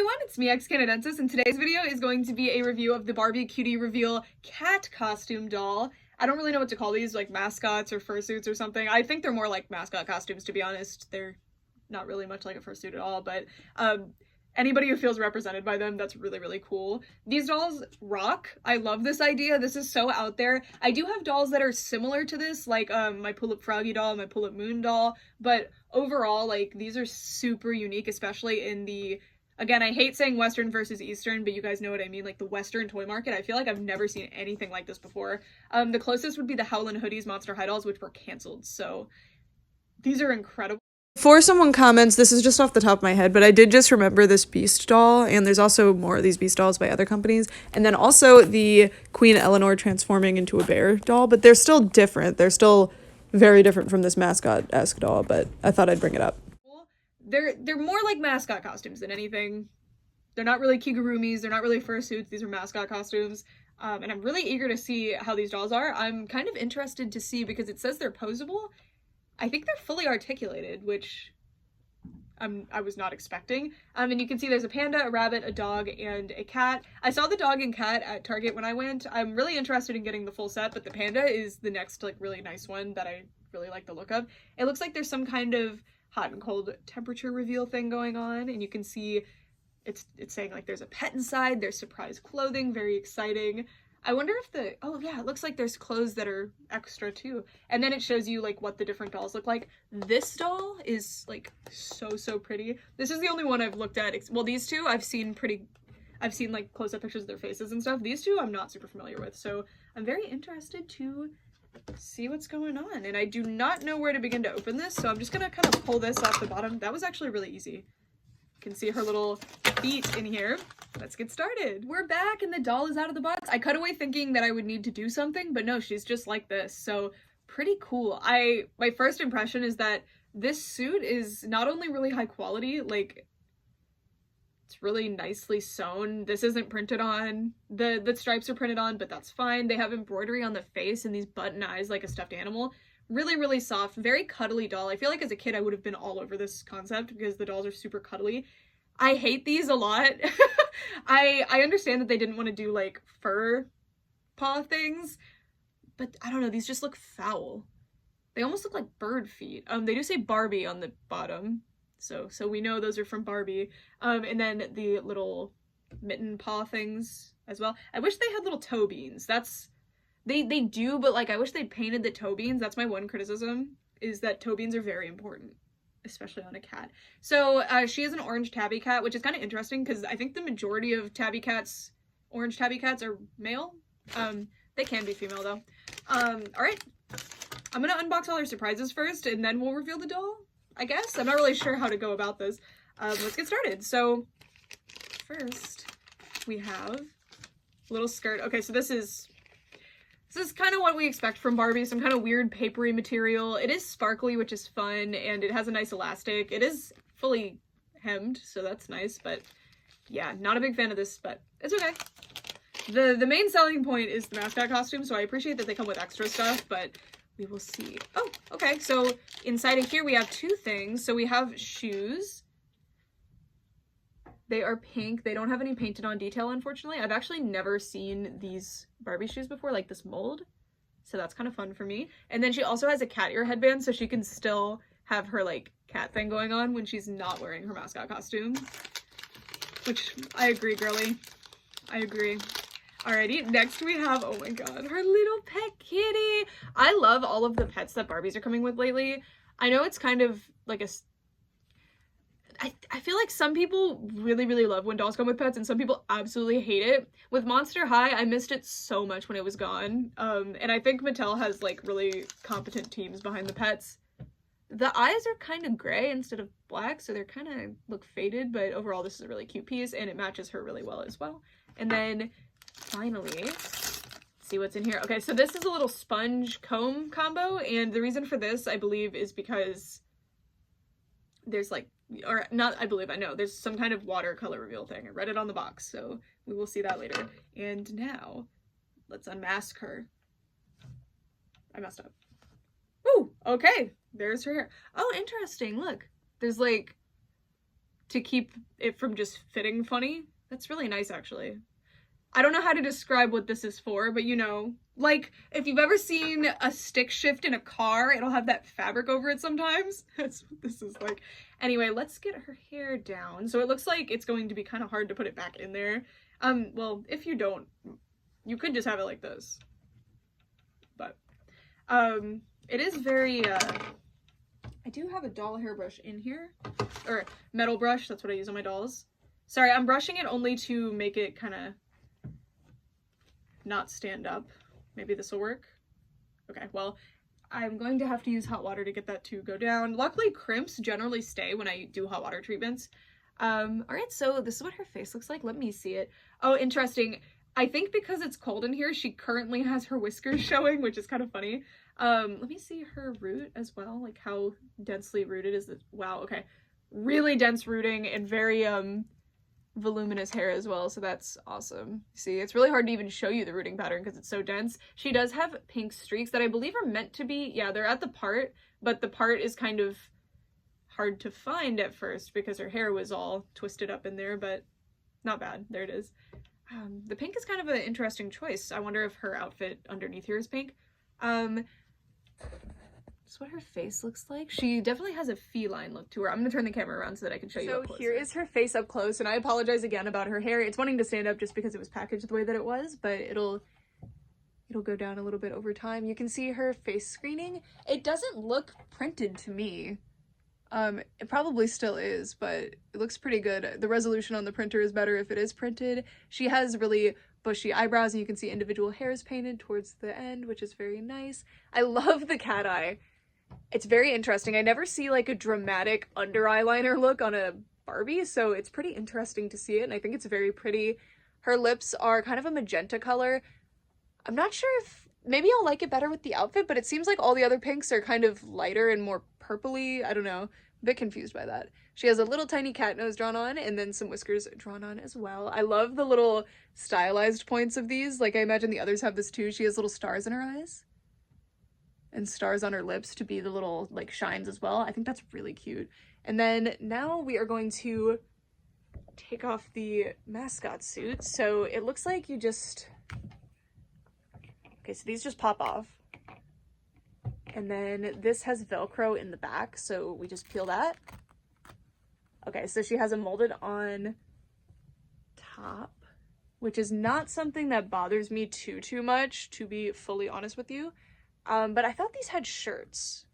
everyone, it's me, Canadensis, and today's video is going to be a review of the Barbie Cutie Reveal cat costume doll. I don't really know what to call these, like mascots or fursuits or something. I think they're more like mascot costumes, to be honest. They're not really much like a fursuit at all, but anybody who feels represented by them, that's really, really cool. These dolls rock. I love this idea. This is so out there. I do have dolls that are similar to this, like my Pull-Up Froggy doll, my Pull-Up Moon doll, but overall, like, these are super unique, especially in the, again, I hate saying Western versus Eastern, but you guys know what I mean, like the Western toy market. I feel like I've never seen anything like this before. The closest would be the Howlin' Hoodies Monster High dolls, which were canceled, so these are incredible. Before someone comments, this is just off the top of my head, but I did just remember this Beast doll, and there's also more of these Beast dolls by other companies, and then also the Queen Eleanor transforming into a bear doll, but they're still different. They're still very different from this mascot-esque doll, but I thought I'd bring it up. They're more like mascot costumes than anything. They're not really kigurumis, they're not really fursuits, these are mascot costumes. And I'm really eager to see how these dolls are. I'm kind of interested to see, because it says they're posable. I think they're fully articulated, which I was not expecting. And you can see there's a panda, a rabbit, a dog, and a cat. I saw the dog and cat at Target when I went. I'm really interested in getting the full set, but the panda is the next, like, really nice one that I really like the look of. It looks like there's some kind of hot and cold temperature reveal thing going on, and you can see it's saying, like, there's a pet inside, there's surprise clothing, very exciting. I wonder if oh yeah, it looks like there's clothes that are extra too. And then it shows you, like, what the different dolls look like. This doll is, like, so pretty. This is the only one I've looked at. Well, these two I've seen like close-up pictures of their faces and stuff. These two I'm not super familiar with, so I'm very interested to see what's going on. And I do not know where to begin to open this, so I'm just gonna kind of pull this off the bottom. That was actually really easy. You can see her little feet in here. Let's get started. We're back and the doll is out of the box. I cut away thinking that I would need to do something, but no, she's just like this. So pretty cool. My first impression is that this suit is not only really high quality, like, it's really nicely sewn. This isn't printed on. The stripes are printed on, but that's fine. They have embroidery on the face and these button eyes like a stuffed animal. Really, really soft, very cuddly doll. I feel like as a kid I would have been all over this concept because the dolls are super cuddly. I hate these a lot. I understand that they didn't want to do, like, fur paw things, but I don't know, these just look foul. They almost look like bird feet. They do say Barbie on the bottom, so we know those are from Barbie. And then the little mitten paw things as well. I wish they had little toe beans. They do, but, like, I wish they'd painted the toe beans. That's my one criticism, is that toe beans are very important, especially on a cat. So she is an orange tabby cat, which is kind of interesting because I think the majority of orange tabby cats are male. They can be female though. All right, I'm gonna unbox all her surprises first and then we'll reveal the doll, I guess. I'm not really sure how to go about this. Let's get started. So first we have a little skirt. Okay, so this is kind of what we expect from Barbie, some kind of weird papery material. It is sparkly, which is fun, and it has a nice elastic. It is fully hemmed, so that's nice, but yeah, not a big fan of this, but it's okay. The main selling point is the mascot costume, so I appreciate that they come with extra stuff, but we will see. Oh, okay, so inside of here we have two things. So we have shoes. They are pink. They don't have any painted on detail, unfortunately. I've actually never seen these Barbie shoes before, like this mold. So that's kind of fun for me. And then she also has a cat ear headband, so she can still have her, like, cat thing going on when she's not wearing her mascot costume. Which, I agree, girly. I agree. Alrighty, next we have, oh my god, her little pet kitty. I love all of the pets that Barbies are coming with lately. I know it's kind of like I feel like some people really, really love when dolls come with pets and some people absolutely hate it. With Monster High, I missed it so much when it was gone. And I think Mattel has, like, really competent teams behind the pets. The eyes are kind of gray instead of black, so they're kind of look faded, but overall this is a really cute piece and it matches her really well as well. And then finally, let's see what's in here. Okay, so this is a little sponge comb combo, and the reason for this, I believe, is because there's, like, or not, I believe, I know, there's some kind of watercolor reveal thing. I read it on the box, so we will see that later. And now, let's unmask her. I messed up. Ooh, okay, there's her hair. Oh, interesting, look. There's, like, to keep it from just fitting funny. That's really nice, actually. I don't know how to describe what this is for, but you know, like if you've ever seen a stick shift in a car, it'll have that fabric over it sometimes. That's what this is like. Anyway, let's get her hair down. So it looks like it's going to be kind of hard to put it back in there. Well, if you don't, you could just have it like this. But, it is very, I do have a doll hairbrush in here. Or metal brush, that's what I use on my dolls. Sorry, I'm brushing it only to make it kind of not stand up. Maybe this will work. Okay, well, I'm going to have to use hot water to get that to go down. Luckily, crimps generally stay when I do hot water treatments. Alright, so this is what her face looks like. Let me see it. Oh, interesting. I think because it's cold in here, she currently has her whiskers showing, which is kind of funny. Let me see her root as well, like how densely rooted is this? Wow, okay. Really dense rooting and very, voluminous hair as well, so that's awesome. See, it's really hard to even show you the rooting pattern because it's so dense. She does have pink streaks that I believe are meant to be, yeah, they're at the part, but the part is kind of hard to find at first because her hair was all twisted up in there, but not bad. There it is. The pink is kind of an interesting choice. I wonder if her outfit underneath here is pink. That's what her face looks like. She definitely has a feline look to her. I'm gonna turn the camera around so that I can show you up close. So here is her face up close, and I apologize again about her hair. It's wanting to stand up just because it was packaged the way that it was, but it'll go down a little bit over time. You can see her face screening. It doesn't look printed to me. It probably still is, but it looks pretty good. The resolution on the printer is better if it is printed. She has really bushy eyebrows, and you can see individual hairs painted towards the end, which is very nice. I love the cat eye. It's very interesting. I never see like a dramatic under eyeliner look on a Barbie, so it's pretty interesting to see it, and I think it's very pretty. Her lips are kind of a magenta color. I'm not sure if, maybe I'll like it better with the outfit, but it seems like all the other pinks are kind of lighter and more purpley. I don't know. A bit confused by that. She has a little tiny cat nose drawn on and then some whiskers drawn on as well. I love the little stylized points of these. Like I imagine the others have this too. She has little stars in her eyes and stars on her lips to be the little like shines as well. I think that's really cute. And then now we are going to take off the mascot suit. So it looks like you just, okay, so these just pop off. And then this has Velcro in the back, so we just peel that. Okay, so she has a molded on top, which is not something that bothers me too much, to be fully honest with you. But I thought these had shirts.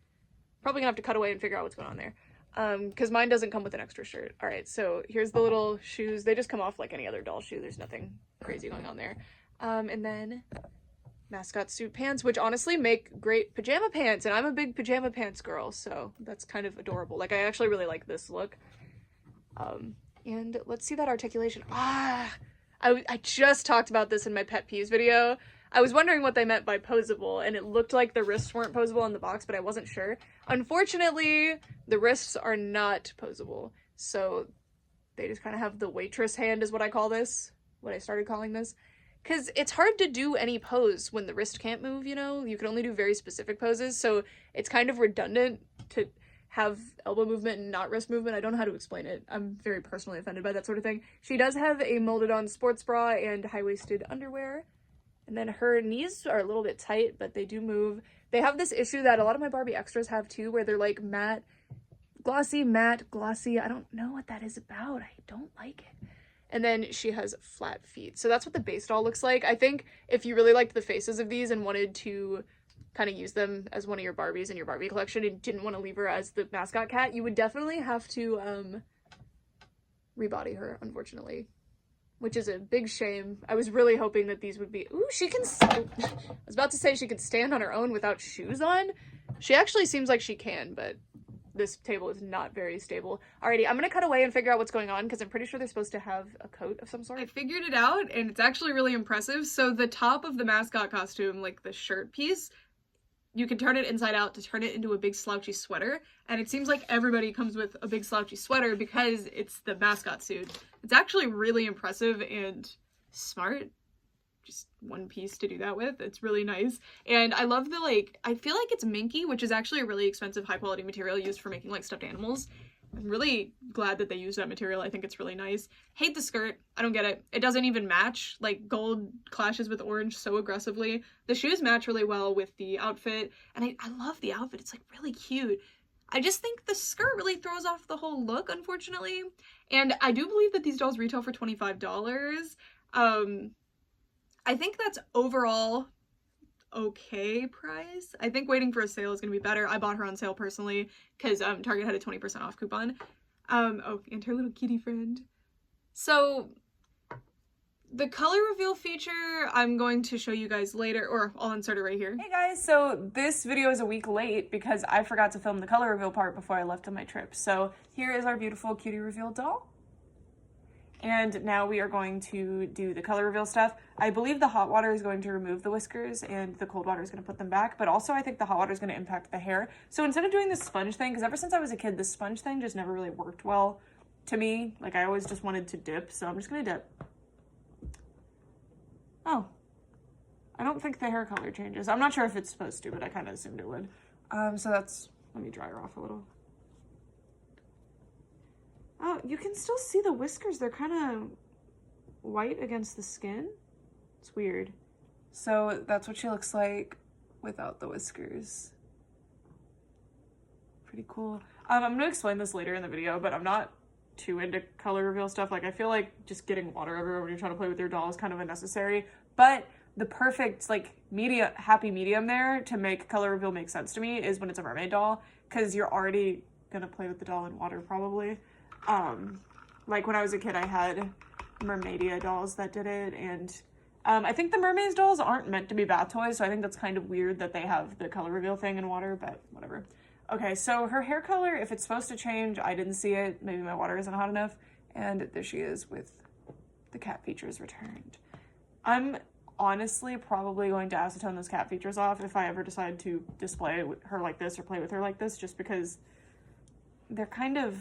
Probably gonna have to cut away and figure out what's going on there. Because mine doesn't come with an extra shirt. All right, so here's the little shoes. They just come off like any other doll shoe. There's nothing crazy going on there. And then mascot suit pants, which honestly make great pajama pants, and I'm a big pajama pants girl, so that's kind of adorable. Like, I actually really like this look. And let's see that articulation. I just talked about this in my pet peeves video. I was wondering what they meant by posable, and it looked like the wrists weren't posable on the box, but I wasn't sure. Unfortunately, the wrists are not posable, so they just kind of have the waitress hand is what I call this, what I started calling this. Because it's hard to do any pose when the wrist can't move, you know? You can only do very specific poses, so it's kind of redundant to have elbow movement and not wrist movement. I don't know how to explain it. I'm very personally offended by that sort of thing. She does have a molded on sports bra and high-waisted underwear. And then her knees are a little bit tight, but they do move. They have this issue that a lot of my Barbie extras have too, where they're like matte, glossy. I don't know what that is about. I don't like it. And then she has flat feet. So that's what the base doll looks like. I think if you really liked the faces of these and wanted to kind of use them as one of your Barbies in your Barbie collection and didn't want to leave her as the mascot cat, you would definitely have to rebody her, unfortunately. Which is a big shame. I was really hoping that these would be... Ooh, she can... I was about to say she could stand on her own without shoes on. She actually seems like she can, but this table is not very stable. Alrighty, I'm gonna cut away and figure out what's going on because I'm pretty sure they're supposed to have a coat of some sort. I figured it out, and it's actually really impressive. So the top of the mascot costume, like the shirt piece, you can turn it inside out to turn it into a big slouchy sweater, and it seems like everybody comes with a big slouchy sweater because it's the mascot suit. It's actually really impressive and smart. Just one piece to do that with. It's really nice. And I love the, like, I feel like it's minky, which is actually a really expensive high quality material used for making like stuffed animals. I'm really glad that they used that material. I think it's really nice. Hate the skirt. I don't get it. It doesn't even match. Like, gold clashes with orange so aggressively. The shoes match really well with the outfit, and I love the outfit. It's, like, really cute. I just think the skirt really throws off the whole look, unfortunately. And I do believe that these dolls retail for $25. I think that's overall okay price. I think waiting for a sale is gonna be better. I bought her on sale personally because Target had a 20% off coupon. Oh, and her little kitty friend. So the color reveal feature I'm going to show you guys later, or I'll insert it right here. Hey guys, so this video is a week late because I forgot to film the color reveal part before I left on my trip. So here is our beautiful cutie reveal doll. And now we are going to do the color reveal stuff. I believe the hot water is going to remove the whiskers and the cold water is going to put them back, but also I think the hot water is going to impact the hair. So instead of doing this sponge thing, because ever since I was a kid, this sponge thing just never really worked well to me. Like, I always just wanted to dip, so I'm just going to dip. Oh, I don't think the hair color changes. I'm not sure if it's supposed to, but I kind of assumed it would. So that's, let me dry her off a little. Oh, you can still see the whiskers. They're kind of white against the skin. It's weird. So that's what she looks like without the whiskers. Pretty cool. I'm going to explain this later in the video, but I'm not too into color reveal stuff. Like, I feel like just getting water everywhere when you're trying to play with your doll is kind of unnecessary. But the perfect, like, happy medium there to make color reveal make sense to me is when it's a mermaid doll, because you're already going to play with the doll in water probably. Like when I was a kid, I had Mermaidia dolls that did it, and I think the mermaids dolls aren't meant to be bath toys, so I think that's kind of weird that they have the color reveal thing in water, but whatever. Okay, so her hair color, if it's supposed to change, I didn't see it. Maybe my water isn't hot enough, and there she is with the cat features returned. I'm honestly probably going to acetone those cat features off if I ever decide to display her like this or play with her like this, just because they're kind of,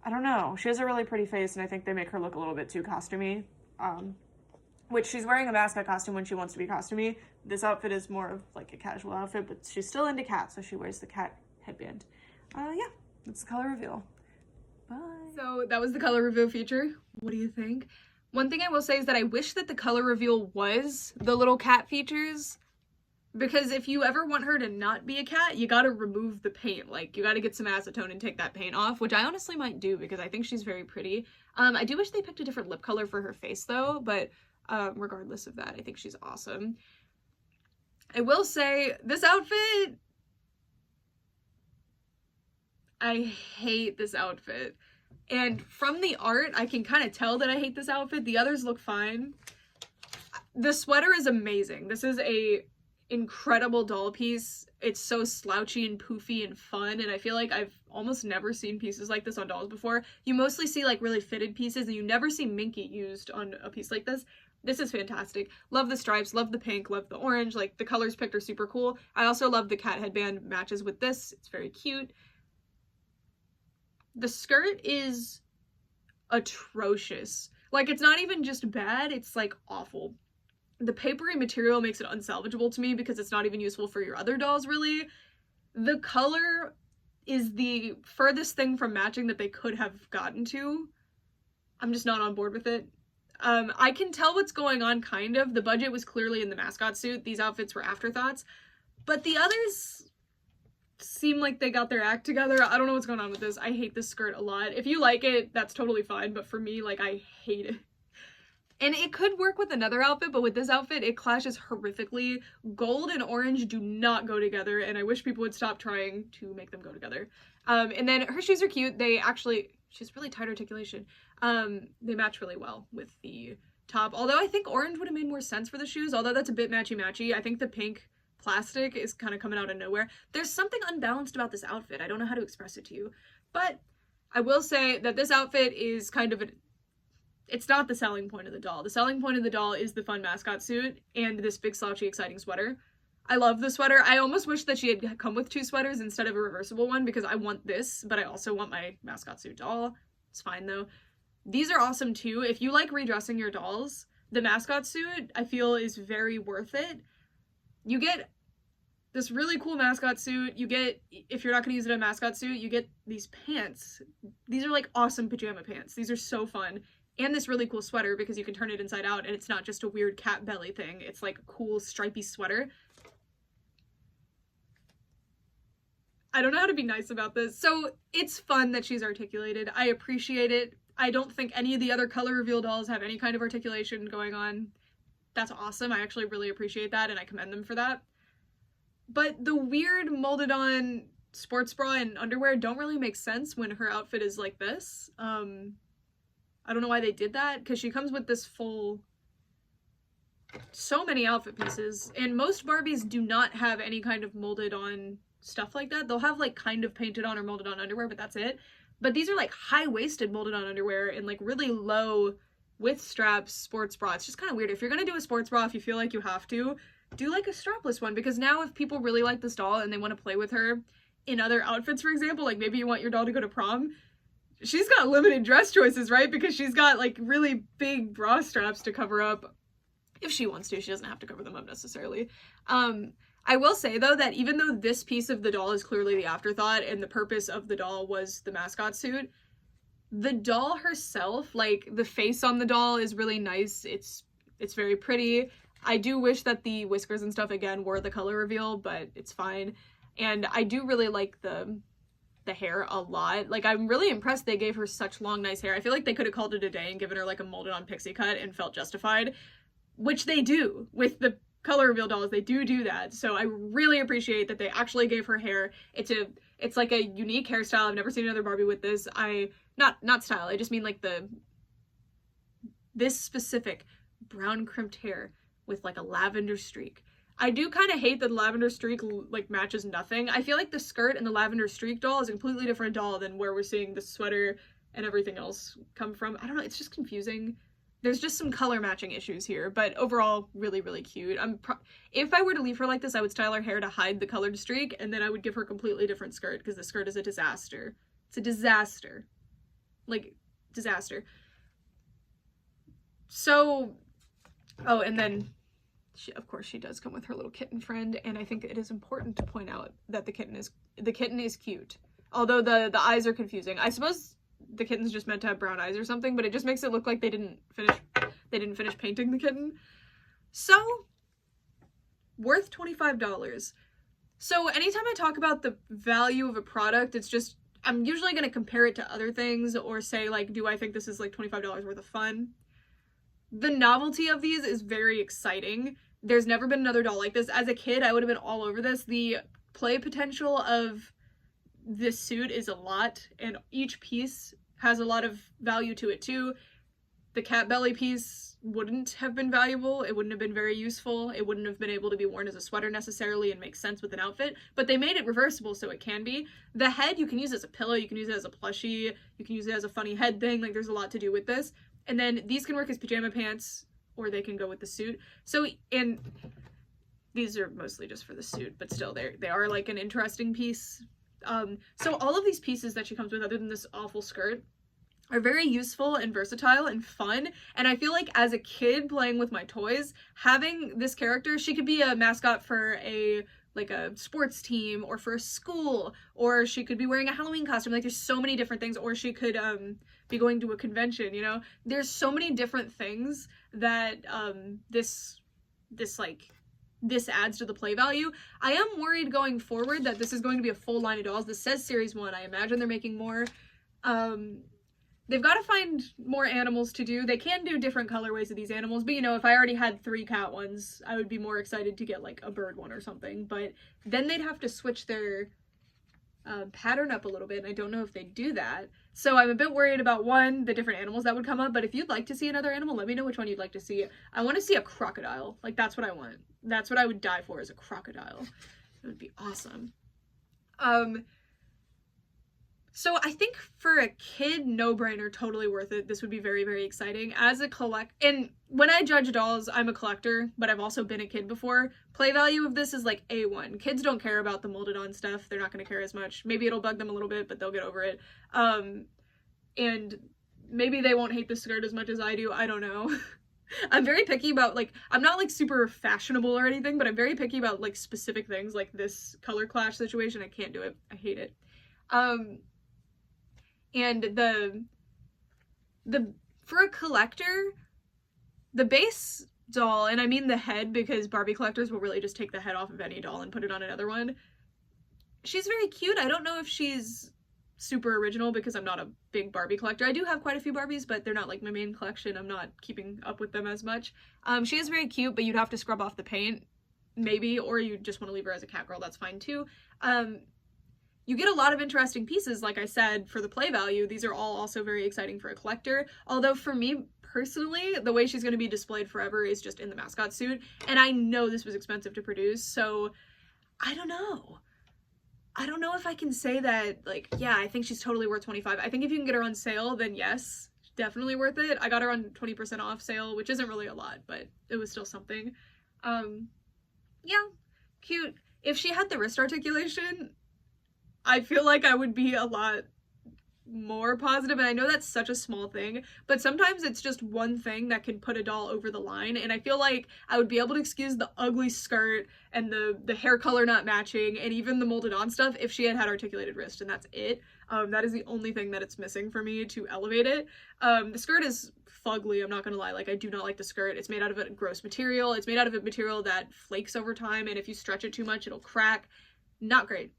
I don't know. She has a really pretty face, and I think they make her look a little bit too costumey. Which she's wearing a mascot costume when she wants to be costumey. This outfit is more of like a casual outfit, but she's still into cats, so she wears the cat headband. Yeah, that's the color reveal. Bye. So that was the color reveal feature. What do you think? One thing I will say is that I wish that the color reveal was the little cat features, because if you ever want her to not be a cat, you gotta remove the paint. Like, you gotta get some acetone and take that paint off, which I honestly might do because I think she's very pretty. I do wish they picked a different lip color for her face though, but regardless of that, I think she's awesome. I will say, this outfit, I hate this outfit. And from the art, I can kind of tell that I hate this outfit. The others look fine. The sweater is amazing. This is a incredible doll piece. It's so slouchy and poofy and fun, and I feel like I've almost never seen pieces like this on dolls before. You mostly see like really fitted pieces, and you never see Minky used on a piece like this. This is fantastic. Love the stripes, love the pink, love the orange. Like, the colors picked are super cool. I also love the cat headband matches with this. It's very cute. The skirt is atrocious. Like, it's not even just bad, it's like awful. The papery material makes it unsalvageable to me because it's not even useful for your other dolls, really. The color is the furthest thing from matching that they could have gotten to. I'm just not on board with it. I can tell what's going on, kind of. The budget was clearly in the mascot suit. These outfits were afterthoughts. But the others seem like they got their act together. I don't know what's going on with this. I hate this skirt a lot. If you like it, that's totally fine. But for me, like, I hate it. And it could work with another outfit, but with this outfit, it clashes horrifically. Gold and orange do not go together, and I wish people would stop trying to make them go together. And then her shoes are cute. They actually, she has really tight articulation. They match really well with the top. Although I think orange would have made more sense for the shoes, although that's a bit matchy-matchy. I think the pink plastic is kind of coming out of nowhere. There's something unbalanced about this outfit. I don't know how to express it to you. But I will say that this outfit is kind of it's not the selling point of the doll. The selling point of the doll is the fun mascot suit and this big slouchy exciting sweater. I love the sweater. I almost wish that she had come with two sweaters instead of a reversible one, because I want this, but I also want my mascot suit doll. It's fine though. These are awesome too. If you like redressing your dolls, the mascot suit I feel is very worth it. You get this really cool mascot suit. You get, if you're not going to use it in a mascot suit, you get these pants. These are like awesome pajama pants. These are so fun. And this really cool sweater because you can turn it inside out and it's not just a weird cat belly thing. It's like a cool stripy sweater. I don't know how to be nice about this. So it's fun that she's articulated. I appreciate it. I don't think any of the other color reveal dolls have any kind of articulation going on. That's awesome. I actually really appreciate that and I commend them for that. But the weird molded on sports bra and underwear don't really make sense when her outfit is like this. I don't know why they did that, because she comes with this full, so many outfit pieces, and most Barbies do not have any kind of molded on stuff like that. They'll have like kind of painted on or molded on underwear, but that's it. But these are like high-waisted molded on underwear and like really low with straps sports bra. It's just kind of weird. If you're gonna do a sports bra, if you feel like you have to, do like a strapless one, because now if people really like this doll and they want to play with her in other outfits, for example, like maybe you want your doll to go to prom, she's got limited dress choices, right? Because she's got like really big bra straps to cover up. If she wants to, she doesn't have to cover them up necessarily. I will say though that even though this piece of the doll is clearly the afterthought and the purpose of the doll was the mascot suit, the doll herself, like the face on the doll is really nice. It's very pretty. I do wish that the whiskers and stuff again were the color reveal, but it's fine. And I do really like the hair a lot. Like, I'm really impressed they gave her such long, nice hair. I feel like they could have called it a day and given her like a molded on pixie cut and felt justified, which they do with the color reveal dolls. They do that. So I really appreciate that they actually gave her hair. It's like a unique hairstyle. I've never seen another Barbie with this. Not style. I just mean like this specific brown crimped hair with like a lavender streak. I do kind of hate that the lavender streak like matches nothing. I feel like the skirt and the lavender streak doll is a completely different doll than where we're seeing the sweater and everything else come from. I don't know, it's just confusing. There's just some color matching issues here, but overall really, really cute. If I were to leave her like this, I would style her hair to hide the colored streak, and then I would give her a completely different skirt, because the skirt is a disaster. It's a disaster. Like, disaster. So, oh, and then of course she does come with her little kitten friend, and I think it is important to point out that the kitten is cute. Although the eyes are confusing. I suppose the kitten's just meant to have brown eyes or something, but it just makes it look like they didn't finish painting the kitten. So, worth $25. So anytime I talk about the value of a product, it's just, I'm usually going to compare it to other things or say like, do I think this is like $25 worth of fun? The novelty of these is very exciting. There's never been another doll like this. As a kid, I would have been all over this. The play potential of this suit is a lot, and each piece has a lot of value to it too. The cat belly piece wouldn't have been valuable. It wouldn't have been very useful. It wouldn't have been able to be worn as a sweater necessarily and make sense with an outfit, but they made it reversible so it can be. The head, you can use as a pillow, you can use it as a plushie, you can use it as a funny head thing. Like, there's a lot to do with this. And then these can work as pajama pants, or they can go with the suit. So, and these are mostly just for the suit, but still, they are like an interesting piece. So all of these pieces that she comes with, other than this awful skirt, are very useful and versatile and fun. And I feel like as a kid playing with my toys, having this character, she could be a mascot for a sports team or for a school, or she could be wearing a Halloween costume. Like, there's so many different things, or she could be going to a convention, you know? There's so many different things that this adds to the play value. I am worried going forward that this is going to be a full line of dolls. This says series 1. I imagine they're making more. They've got to find more animals to do. They can do different colorways of these animals, but you know, if I already had 3 cat ones, I would be more excited to get like a bird one or something. But then they'd have to switch their pattern up a little bit, and I don't know if they do that. So I'm a bit worried about, one, the different animals that would come up, but if you'd like to see another animal, let me know which one you'd like to see. I want to see a crocodile. Like, that's what I want. That's what I would die for, is a crocodile. It would be awesome. So I think for a kid, no-brainer, totally worth it. This would be very, very exciting. As a and when I judge dolls, I'm a collector, but I've also been a kid before. Play value of this is like A1. Kids don't care about the molded on stuff. They're not going to care as much. Maybe it'll bug them a little bit, but they'll get over it. And maybe they won't hate the skirt as much as I do. I don't know. I'm very picky about, like, I'm not, like, super fashionable or anything, but I'm very picky about, like, specific things, like this color clash situation. I can't do it. I hate it. And for a collector, the base doll, and I mean the head because Barbie collectors will really just take the head off of any doll and put it on another one. She's very cute. I don't know if she's super original because I'm not a big Barbie collector. I do have quite a few Barbies, but they're not like my main collection. I'm not keeping up with them as much. She is very cute, but you'd have to scrub off the paint, maybe, or you just want to leave her as a cat girl, that's fine too. You get a lot of interesting pieces, like I said, for the play value. These are all also very exciting for a collector. Although for me personally, the way she's going to be displayed forever is just in the mascot suit. And I know this was expensive to produce, so I don't know. I don't know if I can say that, like, yeah, I think she's totally worth $25. I think if you can get her on sale, then yes, definitely worth it. I got her on 20% off sale, which isn't really a lot, but it was still something. Yeah, cute. If she had the wrist articulation, I feel like I would be a lot more positive, and I know that's such a small thing, but sometimes it's just one thing that can put a doll over the line, and I feel like I would be able to excuse the ugly skirt and the hair color not matching and even the molded on stuff if she had articulated wrist, and that's it. That is the only thing that it's missing for me to elevate it. The skirt is fugly, I'm not gonna lie. Like, I do not like the skirt. It's made out of a gross material. It's made out of a material that flakes over time, and if you stretch it too much, it'll crack. Not great.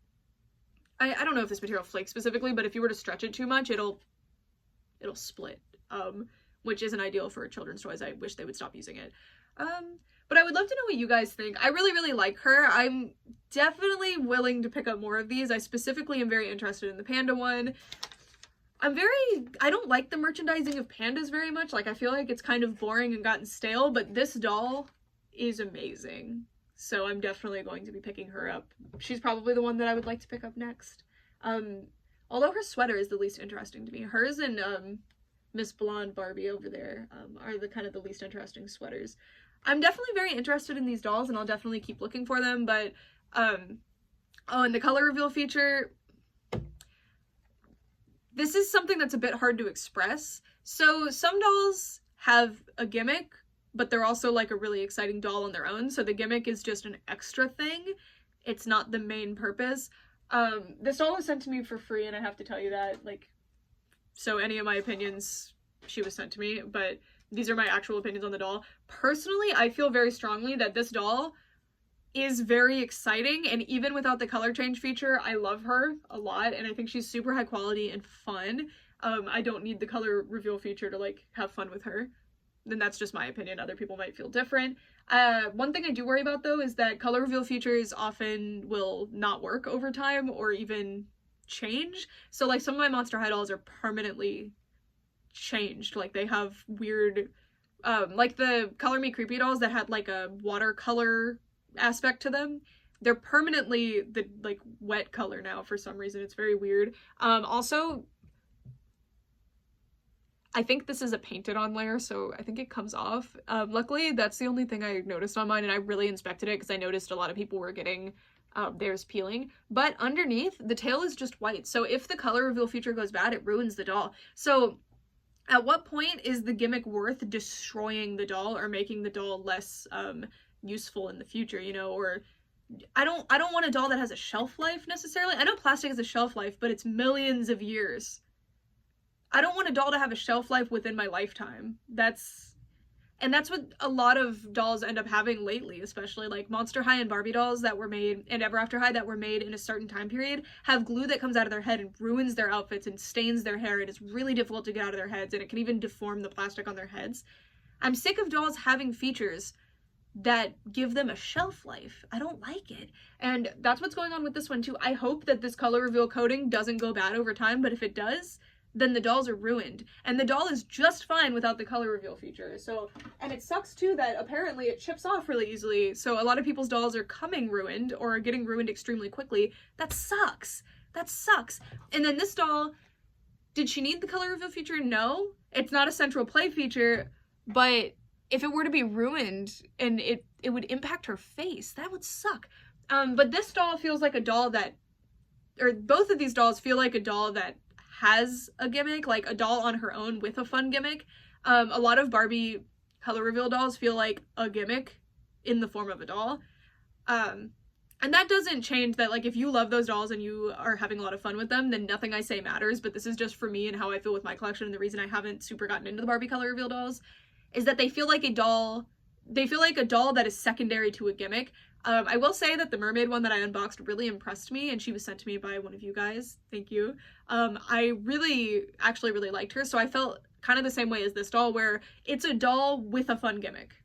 I don't know if this material flakes specifically, but if you were to stretch it too much, it'll split, which isn't ideal for children's toys. I wish they would stop using it. But I would love to know what you guys think. I really, really like her. I'm definitely willing to pick up more of these. I specifically am very interested in the panda one. I don't like the merchandising of pandas very much. Like, I feel like it's kind of boring and gotten stale, but this doll is amazing. So I'm definitely going to be picking her up. She's probably the one that I would like to pick up next. Although her sweater is the least interesting to me. Hers and Miss Blonde Barbie over there are the kind of the least interesting sweaters. I'm definitely very interested in these dolls, and I'll definitely keep looking for them, but oh, and the color reveal feature, this is something that's a bit hard to express. So some dolls have a gimmick, but they're also like a really exciting doll on their own. So the gimmick is just an extra thing. It's not the main purpose. This doll was sent to me for free, and I have to tell you that, like, so any of my opinions, she was sent to me, but these are my actual opinions on the doll. Personally, I feel very strongly that this doll is very exciting, and even without the color change feature, I love her a lot, and I think she's super high quality and fun. I don't need the color reveal feature to, like, have fun with her. Then that's just my opinion. Other people might feel different. One thing I do worry about, though, is that color reveal features often will not work over time or even change. So, like, some of my Monster High dolls are permanently changed. Like, they have weird, like the Color Me Creepy dolls that had, like, a watercolor aspect to them. They're permanently the, like, wet color now for some reason. It's very weird. Also, I think this is a painted on layer, so I think it comes off. Luckily, that's the only thing I noticed on mine, and I really inspected it because I noticed a lot of people were getting theirs peeling. But underneath, the tail is just white. So if the color reveal feature goes bad, it ruins the doll. So at what point is the gimmick worth destroying the doll or making the doll less useful in the future, you know? Or I don't want a doll that has a shelf life necessarily. I know plastic has a shelf life, but it's millions of years. I don't want a doll to have a shelf life within my lifetime. That's what a lot of dolls end up having lately, especially like Monster High and Barbie dolls that were made, and Ever After High that were made in a certain time period, have glue that comes out of their head and ruins their outfits and stains their hair, and it's really difficult to get out of their heads, and it can even deform the plastic on their heads. I'm sick of dolls having features that give them a shelf life. I don't like it. And that's what's going on with this one too. I hope that this color reveal coating doesn't go bad over time, but if it does, then the dolls are ruined. And the doll is just fine without the color reveal feature. So, and it sucks too that apparently it chips off really easily. So a lot of people's dolls are coming ruined or are getting ruined extremely quickly. That sucks. That sucks. And then this doll, did she need the color reveal feature? No. It's not a central play feature, but if it were to be ruined and it would impact her face, that would suck. But this doll feels like a doll that, or both of these dolls feel like a doll that has a gimmick, like a doll on her own with a fun gimmick. A lot of Barbie color reveal dolls feel like a gimmick in the form of a doll. And that doesn't change that, like, if you love those dolls and you are having a lot of fun with them, then nothing I say matters, but this is just for me and how I feel with my collection, and the reason I haven't super gotten into the Barbie color reveal dolls is that they feel like a doll that is secondary to a gimmick. I will say that the mermaid one that I unboxed really impressed me, and she was sent to me by one of you guys. Thank you. I actually really liked her, so I felt kind of the same way as this doll, where it's a doll with a fun gimmick.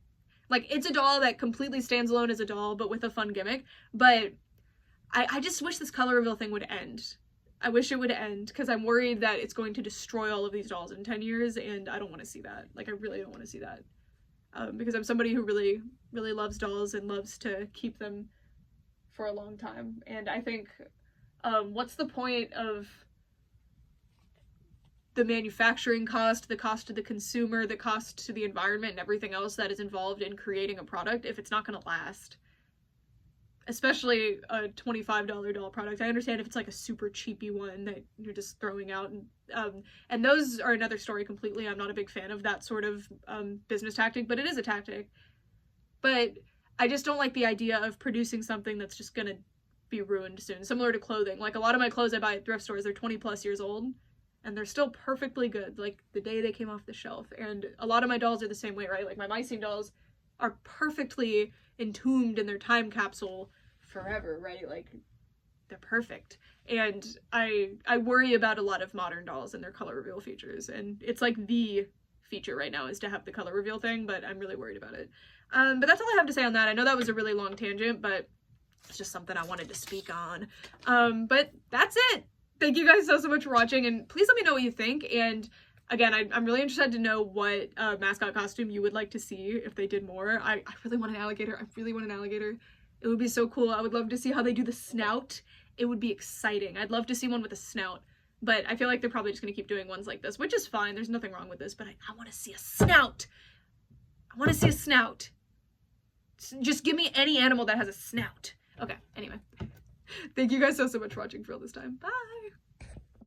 Like, it's a doll that completely stands alone as a doll, but with a fun gimmick. But I just wish this color reveal thing would end. I wish it would end, because I'm worried that it's going to destroy all of these dolls in 10 years, and I don't want to see that. Like, I really don't want to see that. Because I'm somebody who really, really loves dolls and loves to keep them for a long time. And I think, what's the point of the manufacturing cost, the cost to the consumer, the cost to the environment, and everything else that is involved in creating a product if it's not going to last? Especially a $25 doll product. I understand if it's like a super cheapy one that you're just throwing out, and those are another story completely. I'm not a big fan of that sort of business tactic, but it is a tactic. But I just don't like the idea of producing something that's just gonna be ruined soon. Similar to clothing. Like, a lot of my clothes I buy at thrift stores, they're 20 plus years old, and they're still perfectly good, like the day they came off the shelf. And a lot of my dolls are the same way, right? Like, my Mycene dolls are perfectly entombed in their time capsule forever, right? Like, they're perfect. And I worry about a lot of modern dolls and their color reveal features, and it's like the feature right now is to have the color reveal thing, but I'm really worried about it. But that's all I have to say on that. I know that was a really long tangent, but it's just something I wanted to speak on. But that's it. Thank you guys so much for watching, and please let me know what you think. And again, I'm really interested to know what mascot costume you would like to see if they did more. I really want an alligator. I really want an alligator. It would be so cool. I would love to see how they do the snout. It would be exciting. I'd love to see one with a snout, but I feel like they're probably just going to keep doing ones like this, which is fine. There's nothing wrong with this, but I want to see a snout. I want to see a snout. Just give me any animal that has a snout. Okay, anyway. Thank you guys so much for watching for all this time. Bye!